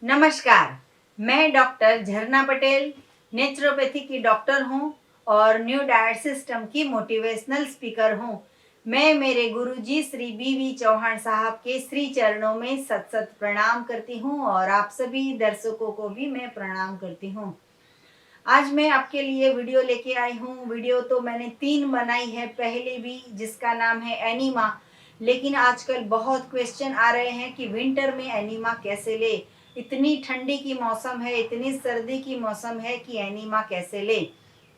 नमस्कार। मैं डॉक्टर झरना पटेल नेचुरोपैथी की डॉक्टर हूँ और न्यू डाइट सिस्टम की मोटिवेशनल स्पीकर हूँ। मैं मेरे गुरुजी श्री बी चौहान साहब के श्री चरणों में सत सत प्रणाम करती हूँ और आप सभी दर्शकों को भी मैं प्रणाम करती हूँ। आज मैं आपके लिए वीडियो लेके आई हूँ। वीडियो तो मैंने 3 बनाई है पहले भी, जिसका नाम है एनीमा। लेकिन आजकल बहुत क्वेश्चन आ रहे हैं कि विंटर में एनीमा कैसे ले। इतनी ठंडी की मौसम है, इतनी सर्दी की मौसम है कि एनीमा कैसे ले।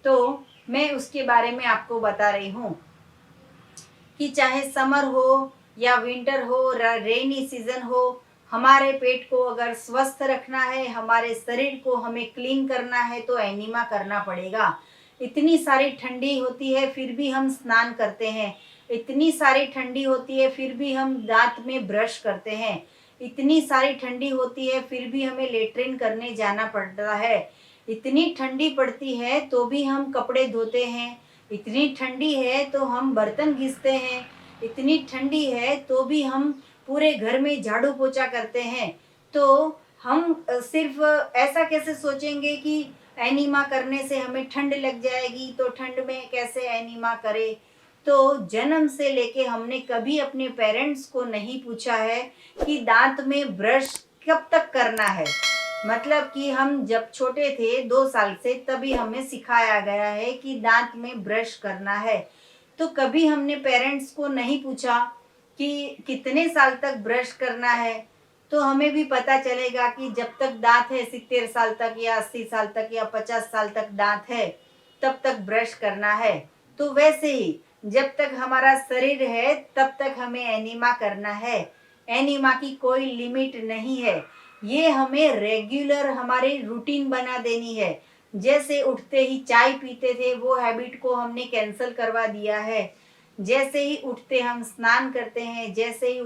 तो मैं उसके बारे में आपको बता रही हूँ कि चाहे समर हो या विंटर हो, रेनी सीजन हो, हमारे पेट को अगर स्वस्थ रखना है, हमारे शरीर को हमें क्लीन करना है तो एनीमा करना पड़ेगा। इतनी सारी ठंडी होती है फिर भी हम स्नान करते हैं, इतनी सारी ठंडी होती है फिर भी हम दांत में ब्रश करते हैं, इतनी सारी ठंडी होती है फिर भी हमें लेट्रिन करने जाना पड़ता है, इतनी ठंडी पड़ती है तो भी हम कपड़े धोते हैं, इतनी ठंडी है तो हम बर्तन घिसते हैं, इतनी ठंडी है तो भी हम पूरे घर में झाड़ू पोछा करते हैं। तो हम सिर्फ ऐसा कैसे सोचेंगे कि एनीमा करने से हमें ठंड लग जाएगी, तो ठंड में कैसे एनीमा करे। तो जन्म से लेके हमने कभी अपने पेरेंट्स को नहीं पूछा है कि दांत में ब्रश कब तक करना है। मतलब कि हम जब छोटे थे 2 साल से, तभी हमें सिखाया गया है कि दांत में ब्रश करना है। तो कभी हमने पेरेंट्स को नहीं पूछा कि कितने साल तक ब्रश करना है। तो हमें भी पता चलेगा कि जब तक दांत है 70 साल तक या 80 साल तक या 50 साल तक दांत है तब तक ब्रश करना है। तो वैसे ही जब तक हमारा शरीर है तब तक हमें एनीमा करना है। एनीमा की कोई लिमिट नहीं है, ये हमें रेगुलर हमारी रूटीन बना देनी है। जैसे उठते ही चाय पीते थे वो हैबिट को हमने कैंसिल करवा दिया है। जैसे ही उठते हम स्नान करते हैं, जैसे ही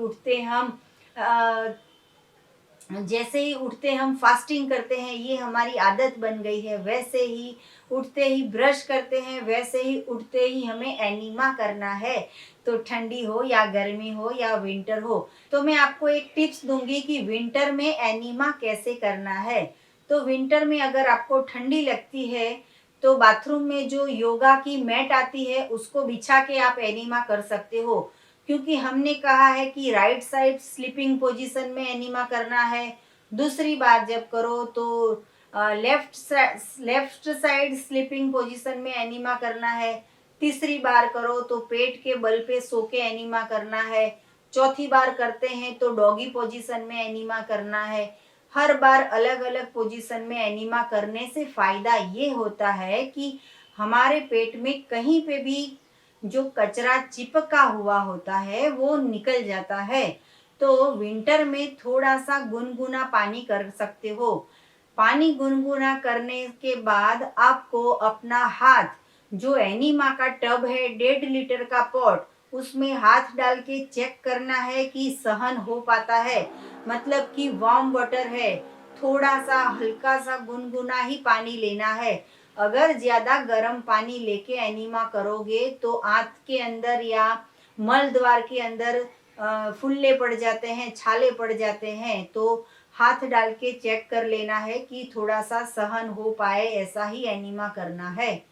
उठते हम फास्टिंग करते हैं, ये हमारी आदत बन गई है। वैसे ही उठते ही ब्रश करते हैं, वैसे ही उठते ही हमें एनीमा करना है। तो ठंडी हो या गर्मी हो या विंटर हो, तो मैं आपको एक टिप्स दूंगी कि विंटर में एनीमा कैसे करना है। तो विंटर में अगर आपको ठंडी लगती है तो बाथरूम में जो योगा की मैट आती है उसको बिछा के आप एनीमा कर सकते हो। क्योंकि हमने कहा है कि राइट साइड स्लीपिंग पोजीशन में एनीमा करना है। दूसरी बार जब करो तो लेफ्ट साइड स्लीपिंग पोजीशन में एनीमा करना है। तीसरी बार करो तो पेट के बल पे सो के एनीमा करना है। चौथी बार करते हैं तो डॉगी पोजीशन में एनीमा करना है। हर बार अलग अलग पोजीशन में एनीमा करने से फायदा ये होता है कि हमारे पेट में कहीं पे भी जो कचरा चिपका हुआ होता है वो निकल जाता है। तो विंटर में थोड़ा सा गुनगुना पानी कर सकते हो। पानी गुनगुना करने के बाद आपको अपना हाथ, जो एनीमा का टब है 1.5 लीटर का पॉट, उसमें हाथ डाल के चेक करना है कि सहन हो पाता है, मतलब कि वार्म वाटर है। थोड़ा सा हल्का सा गुनगुना ही पानी लेना है। अगर ज्यादा गर्म पानी लेके एनीमा करोगे तो आंत के अंदर या मल द्वार के अंदर फुल्ले पड़ जाते हैं, छाले पड़ जाते हैं। तो हाथ डाल के चेक कर लेना है कि थोड़ा सा सहन हो पाए, ऐसा ही एनीमा करना है।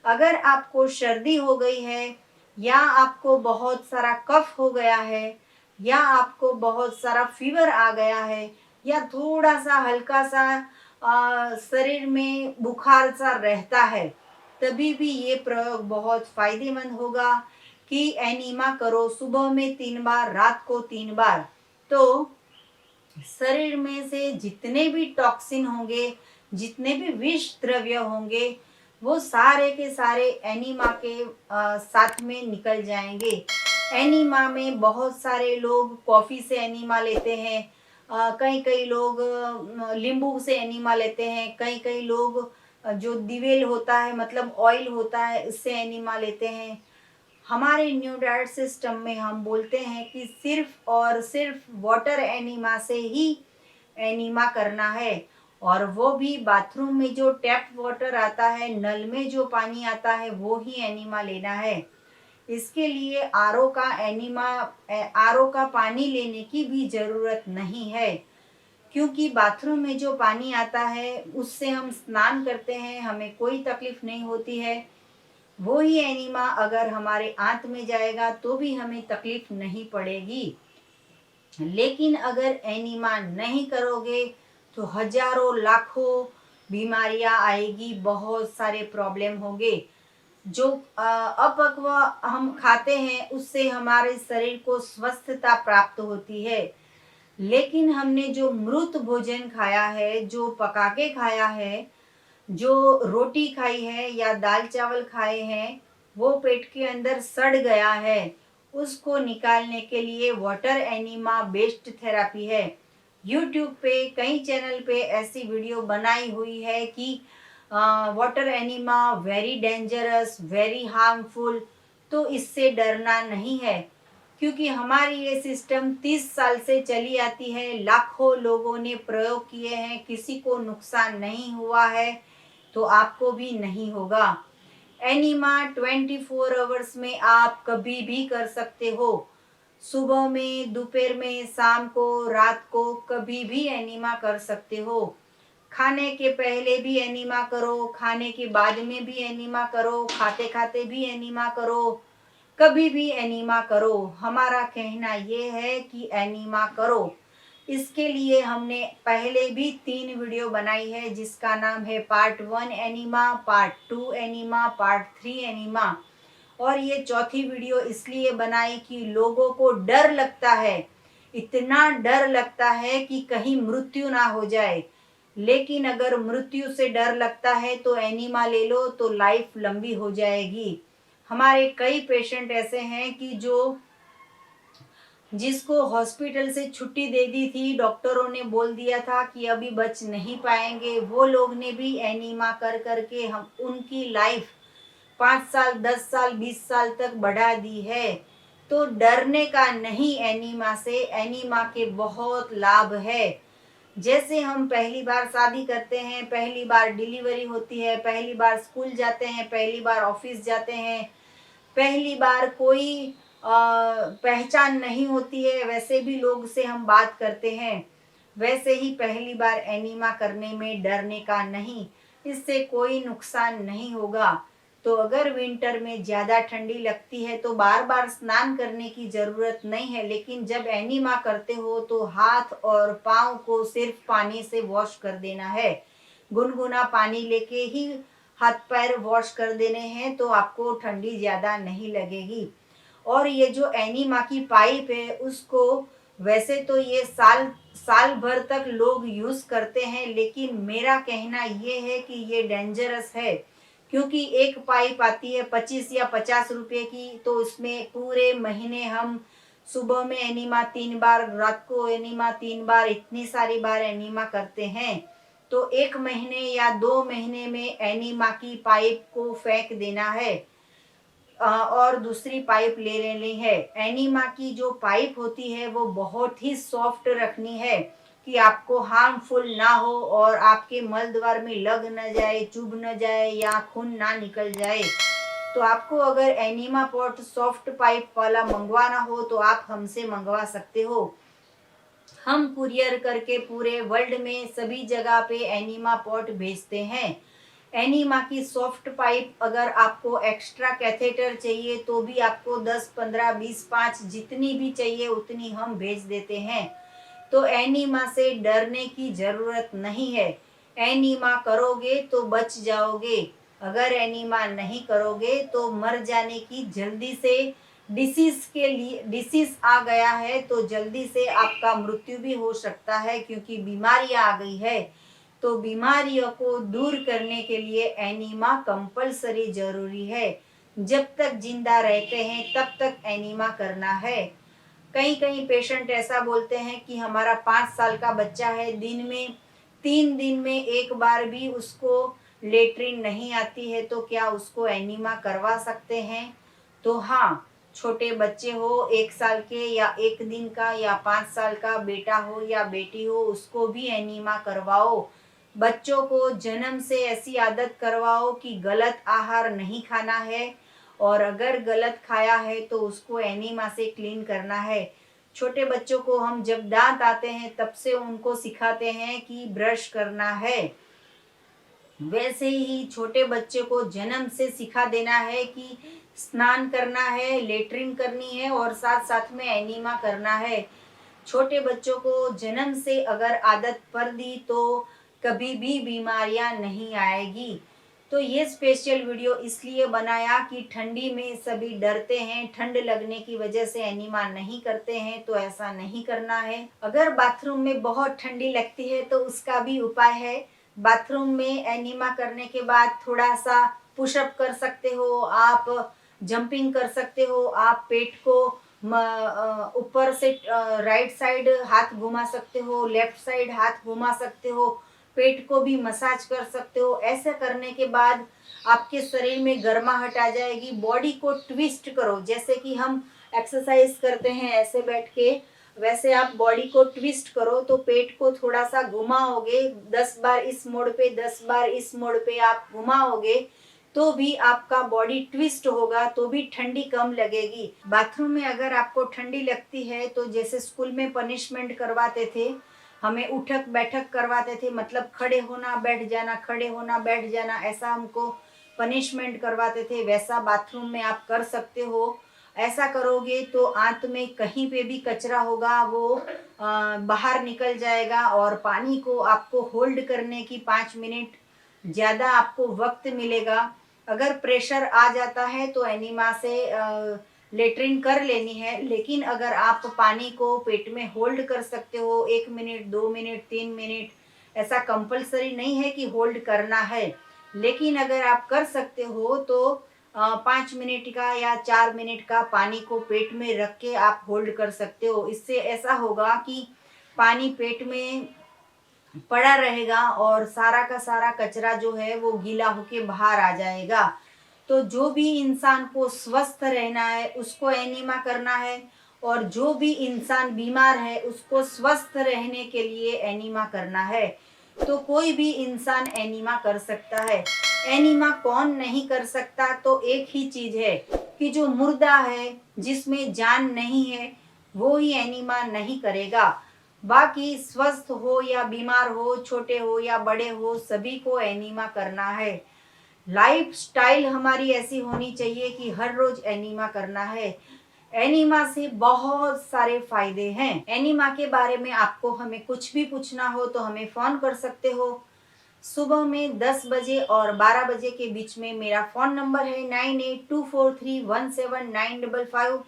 अगर आपको सर्दी हो गई है या आपको बहुत सारा कफ हो गया है या आपको बहुत सारा फीवर आ गया है या थोड़ा सा हल्का सा शरीर में बुखार सा रहता है, तभी भी ये प्रयोग बहुत फायदेमंद होगा कि एनीमा करो। सुबह में 3 बार, रात को 3 बार। तो शरीर में से जितने भी टॉक्सिन होंगे, जितने भी विष द्रव्य होंगे, वो सारे के सारे एनीमा के साथ में निकल जाएंगे। एनीमा में बहुत सारे लोग कॉफ़ी से एनीमा लेते हैं, कई कई लोग नींबू से एनीमा लेते हैं, कई कई लोग जो दिवेल होता है, मतलब ऑयल होता है, उससे एनीमा लेते हैं। हमारे न्यू डाइट सिस्टम में हम बोलते हैं कि सिर्फ और सिर्फ वाटर एनीमा से ही एनीमा करना है। और वो भी बाथरूम में जो टैप वाटर आता है, नल में जो पानी आता है, वो ही एनीमा लेना है। इसके लिए आरओ का पानी लेने की भी ज़रूरत नहीं है। क्योंकि बाथरूम में जो पानी आता है उससे हम स्नान करते हैं, हमें कोई तकलीफ नहीं होती है। वो ही एनीमा अगर हमारे आंत में जाएगा तो भी हमें तकलीफ नहीं पड़ेगी। लेकिन अगर एनीमा नहीं करोगे तो हजारों लाखों बीमारियां आएगी, बहुत सारे प्रॉब्लम होंगे। जो अपक्व हम खाते हैं उससे हमारे शरीर को स्वस्थता प्राप्त होती है। लेकिन हमने जो मृत भोजन खाया है, जो पका के खाया है, जो रोटी खाई है या दाल चावल खाए हैं, वो पेट के अंदर सड़ गया है। उसको निकालने के लिए वाटर एनीमा बेस्ड थेरेपी है। यूट्यूब पे कई चैनल पे ऐसी वीडियो बनाई हुई है कि water enema very dangerous, very harmful. तो इससे डरना नहीं है, क्योंकि हमारी ये सिस्टम 30 साल से चली आती है। लाखों लोगों ने प्रयोग किए हैं, किसी को नुकसान नहीं हुआ है, तो आपको भी नहीं होगा। एनीमा 24 आवर्स में आप कभी भी कर सकते हो। सुबह में, दोपहर में, शाम को, रात को कभी भी एनीमा कर सकते हो। खाने के पहले भी एनीमा करो, खाने के बाद में भी एनीमा करो, खाते खाते भी एनीमा करो, कभी भी एनीमा करो। हमारा कहना ये है कि एनीमा करो। इसके लिए हमने पहले भी 3 वीडियो बनाई है, जिसका नाम है part 1 enema, part 2 enema, part 3 enema. और ये चौथी वीडियो इसलिए बनाई कि लोगों को डर लगता है, इतना डर लगता है कि कहीं मृत्यु ना हो जाए। लेकिन अगर मृत्यु से डर लगता है तो एनीमा ले लो, तो लाइफ लंबी हो जाएगी। हमारे कई पेशेंट ऐसे हैं कि जिसको हॉस्पिटल से छुट्टी दे दी थी, डॉक्टरों ने बोल दिया था कि अभी बच नहीं पाएंगे, वो लोग ने भी एनीमा कर करके हम उनकी लाइफ 5 साल, 10 साल, 20 साल तक बढ़ा दी है। तो डरने का नहीं एनीमा से, एनीमा के बहुत लाभ है। जैसे हम पहली बार शादी करते हैं, पहली बार डिलीवरी होती है, पहली बार स्कूल जाते हैं, पहली बार ऑफिस जाते हैं, पहली बार कोई पहचान नहीं होती है, वैसे भी लोग से हम बात करते हैं, वैसे ही पहली बार एनीमा करने में डरने का नहीं। इससे कोई नुकसान नहीं होगा। तो अगर विंटर में ज़्यादा ठंडी लगती है तो बार बार स्नान करने की ज़रूरत नहीं है। लेकिन जब एनीमा करते हो तो हाथ और पाँव को सिर्फ पानी से वॉश कर देना है। गुनगुना पानी लेके ही हाथ पैर वॉश कर देने हैं, तो आपको ठंडी ज़्यादा नहीं लगेगी। और ये जो एनीमा की पाइप है उसको, वैसे तो ये साल साल भर तक लोग यूज़ करते हैं, लेकिन मेरा कहना ये है कि ये डेंजरस है। क्योंकि एक पाइप आती है 25 या 50 रुपए की, तो उसमें पूरे महीने हम सुबह में एनीमा 3 बार, रात को एनीमा 3 बार, इतनी सारी बार एनीमा करते हैं। तो 1 महीने या 2 महीने में एनीमा की पाइप को फेंक देना है और दूसरी पाइप ले लेनी है। एनीमा की जो पाइप होती है वो बहुत ही सॉफ्ट रखनी है कि आपको हार्मफुल ना हो और आपके मल द्वार में लग न जाए, चुभ न जाए या खून ना निकल जाए। तो आपको अगर एनीमा पॉट सॉफ्ट पाइप वाला मंगवाना हो तो आप हमसे मंगवा सकते हो। हम कुरियर करके पूरे वर्ल्ड में सभी जगह पे एनीमा पॉट भेजते हैं। एनीमा की सॉफ्ट पाइप अगर आपको एक्स्ट्रा कैथेटर चाहिए तो भी आपको 10, 15, 20, 5 जितनी भी चाहिए उतनी हम भेज देते हैं। तो एनीमा से डरने की ज़रूरत नहीं है। एनीमा करोगे तो बच जाओगे, अगर एनीमा नहीं करोगे तो मर जाने की, जल्दी से डिसीज आ गया है तो जल्दी से आपका मृत्यु भी हो सकता है, क्योंकि बीमारियां आ गई है। तो बीमारियों को दूर करने के लिए एनीमा कंपलसरी जरूरी है। जब तक जिंदा रहते हैं तब तक एनीमा करना है। कई कई पेशेंट ऐसा बोलते हैं कि हमारा 5 साल का बच्चा है, दिन में 3 दिन में एक बार भी उसको लेटरिन नहीं आती है, तो क्या उसको एनीमा करवा सकते हैं? तो हाँ, छोटे बच्चे हो, 1 साल के या 1 दिन का या 5 साल का बेटा हो या बेटी हो, उसको भी एनीमा करवाओ। बच्चों को जन्म से ऐसी आदत करवाओ कि गलत आहार नहीं खाना है, और अगर गलत खाया है तो उसको एनीमा से क्लीन करना है। छोटे बच्चों को हम जब दांत आते हैं तब से उनको सिखाते हैं कि ब्रश करना है, वैसे ही छोटे बच्चे को जन्म से सिखा देना है कि स्नान करना है, लेटरिन करनी है और साथ साथ में एनीमा करना है। छोटे बच्चों को जन्म से अगर आदत पड़ दी तो कभी भी बीमारियां नहीं आएगी। तो ये स्पेशल वीडियो इसलिए बनाया कि ठंडी में सभी डरते हैं, ठंड लगने की वजह से एनीमा नहीं करते हैं, तो ऐसा नहीं करना है। अगर बाथरूम में बहुत ठंडी लगती है तो उसका भी उपाय है। बाथरूम में एनीमा करने के बाद थोड़ा सा पुशअप कर सकते हो आप, जंपिंग कर सकते हो आप, पेट को ऊपर से राइट साइड हाथ घुमा सकते हो, लेफ्ट साइड हाथ घुमा सकते हो, पेट को भी मसाज कर सकते हो। ऐसा करने के बाद आपके शरीर में गर्माहट आ जाएगी। बॉडी को ट्विस्ट करो, जैसे कि हम एक्सरसाइज करते हैं ऐसे बैठ के, वैसे आप बॉडी को ट्विस्ट करो। तो पेट को थोड़ा सा घुमाओगे, 10 बार इस मोड़ पे 10 बार इस मोड़ पे आप घुमाओगे तो भी आपका बॉडी ट्विस्ट होगा, तो भी ठंडी कम लगेगी। बाथरूम में अगर आपको ठंडी लगती है तो जैसे स्कूल में पनिशमेंट करवाते थे, हमें उठक बैठक करवाते थे, मतलब खड़े होना बैठ जाना, खड़े होना बैठ जाना, ऐसा हमको पनिशमेंट करवाते थे, वैसा बाथरूम में आप कर सकते हो। ऐसा करोगे तो आंत में कहीं पे भी कचरा होगा वो बाहर निकल जाएगा और पानी को आपको होल्ड करने की 5 मिनट ज़्यादा आपको वक्त मिलेगा। अगर प्रेशर आ जाता है तो एनीमा से लेटरिन कर लेनी है, लेकिन अगर आप पानी को पेट में होल्ड कर सकते हो 1 मिनट, 2 मिनट, 3 मिनट, ऐसा कंपलसरी नहीं है कि होल्ड करना है, लेकिन अगर आप कर सकते हो तो 5 मिनट का या 4 मिनट का पानी को पेट में रख के आप होल्ड कर सकते हो। इससे ऐसा होगा कि पानी पेट में पड़ा रहेगा और सारा का सारा कचरा जो है वो गीला होके बाहर आ जाएगा। तो जो भी इंसान को स्वस्थ रहना है उसको एनीमा करना है, और जो भी इंसान बीमार है उसको स्वस्थ रहने के लिए एनीमा करना है। तो कोई भी इंसान एनीमा कर सकता है। एनीमा कौन नहीं कर सकता? तो एक ही चीज है कि जो मुर्दा है, जिसमें जान नहीं है, वो ही एनीमा नहीं करेगा। बाकी स्वस्थ हो या बीमार हो, छोटे हो या बड़े हो, सभी को एनीमा करना है। लाइफ स्टाइल हमारी ऐसी होनी चाहिए कि हर रोज एनीमा करना है। एनीमा से बहुत सारे फायदे हैं। एनीमा के बारे में आपको हमें कुछ भी पूछना हो तो हमें फ़ोन कर सकते हो। सुबह में 10 बजे और 12 बजे के बीच में मेरा फ़ोन नंबर है 9824317955।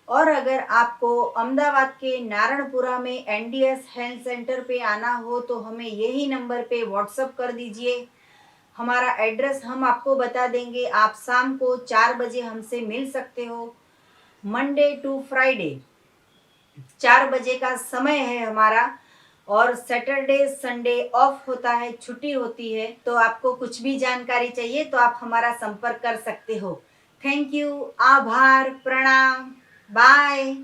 और अगर आपको अहमदाबाद के नारणपुरा में एनडीएस हेल्थ सेंटर पे आना हो तो हमें यही नंबर पे व्हाट्सअप कर दीजिए। हमारा एड्रेस हम आपको बता देंगे। आप शाम को 4 बजे हमसे मिल सकते हो। मंडे टू फ्राइडे 4 बजे का समय है हमारा, और सैटरडे संडे ऑफ होता है, छुट्टी होती है। तो आपको कुछ भी जानकारी चाहिए तो आप हमारा संपर्क कर सकते हो। थैंक यू, आभार, प्रणाम, बाय।